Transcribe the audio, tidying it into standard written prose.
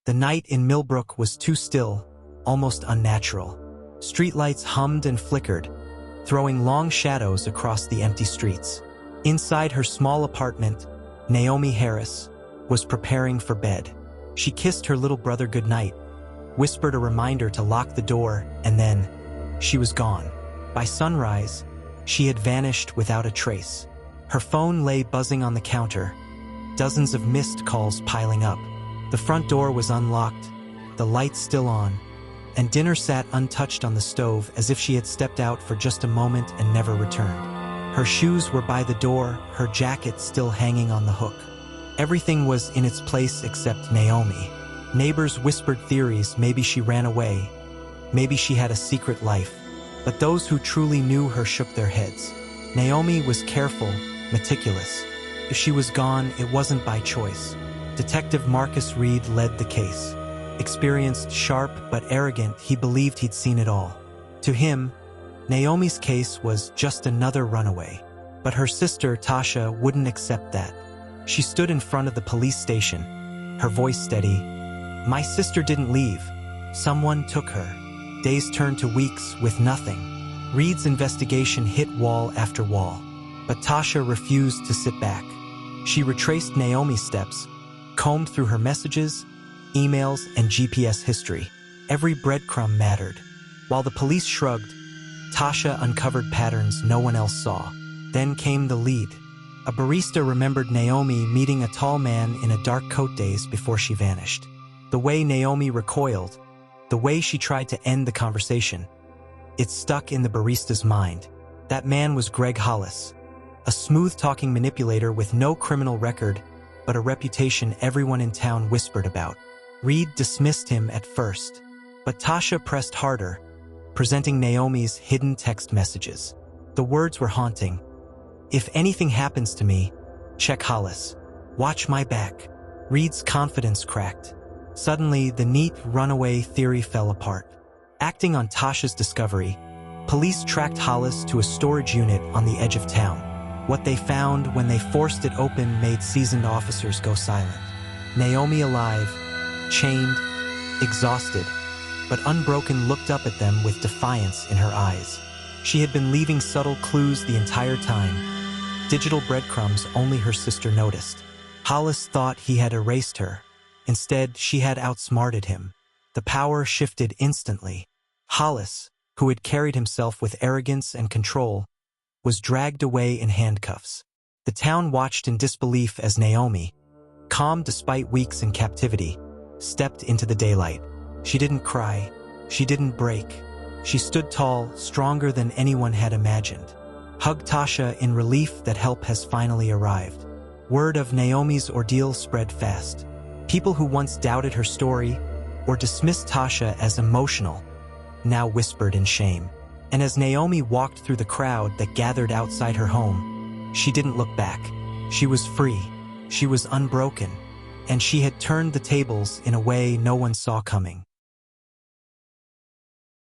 The night in Millbrook was too still, almost unnatural. Streetlights hummed and flickered, throwing long shadows across the empty streets. Inside her small apartment, Naomi Harris was preparing for bed. She kissed her little brother goodnight, whispered a reminder to lock the door, and then she was gone. By sunrise, she had vanished without a trace. Her phone lay buzzing on the counter, dozens of missed calls piling up. The front door was unlocked, the lights still on, and dinner sat untouched on the stove as if she had stepped out for just a moment and never returned. Her shoes were by the door, her jacket still hanging on the hook. Everything was in its place except Naomi. Neighbors whispered theories: maybe she ran away, maybe she had a secret life. But those who truly knew her shook their heads. Naomi was careful, meticulous. If she was gone, it wasn't by choice. Detective Marcus Reed led the case. Experienced, sharp, but arrogant, he believed he'd seen it all. To him, Naomi's case was just another runaway. But her sister, Tasha, wouldn't accept that. She stood in front of the police station, her voice steady. "My sister didn't leave. Someone took her." Days turned to weeks with nothing. Reed's investigation hit wall after wall. But Tasha refused to sit back. She retraced Naomi's steps, combed through her messages, emails, and GPS history. Every breadcrumb mattered. While the police shrugged, Tasha uncovered patterns no one else saw. Then came the lead. A barista remembered Naomi meeting a tall man in a dark coat days before she vanished. The way Naomi recoiled, the way she tried to end the conversation, it stuck in the barista's mind. That man was Greg Hollis, a smooth-talking manipulator with no criminal record, but a reputation everyone in town whispered about. Reed dismissed him at first, but Tasha pressed harder, presenting Naomi's hidden text messages. The words were haunting. "If anything happens to me, check Hollis. Watch my back." Reed's confidence cracked. Suddenly, the neat runaway theory fell apart. Acting on Tasha's discovery, police tracked Hollis to a storage unit on the edge of town. What they found when they forced it open made seasoned officers go silent. Naomi alive, chained, exhausted, but Unbroken looked up at them with defiance in her eyes. She had been leaving subtle clues the entire time, digital breadcrumbs only her sister noticed. Hollis thought he had erased her. Instead, she had outsmarted him. The power shifted instantly. Hollis, who had carried himself with arrogance and control, was dragged away in handcuffs. The town watched in disbelief as Naomi, calm despite weeks in captivity, stepped into the daylight. She didn't cry. She didn't break. She stood tall, stronger than anyone had imagined. Hugged Tasha in relief that help has finally arrived. Word of Naomi's ordeal spread fast. People who once doubted her story or dismissed Tasha as emotional now whispered in shame. And as Naomi walked through the crowd that gathered outside her home, she didn't look back. She was free. She was unbroken. And she had turned the tables in a way no one saw coming.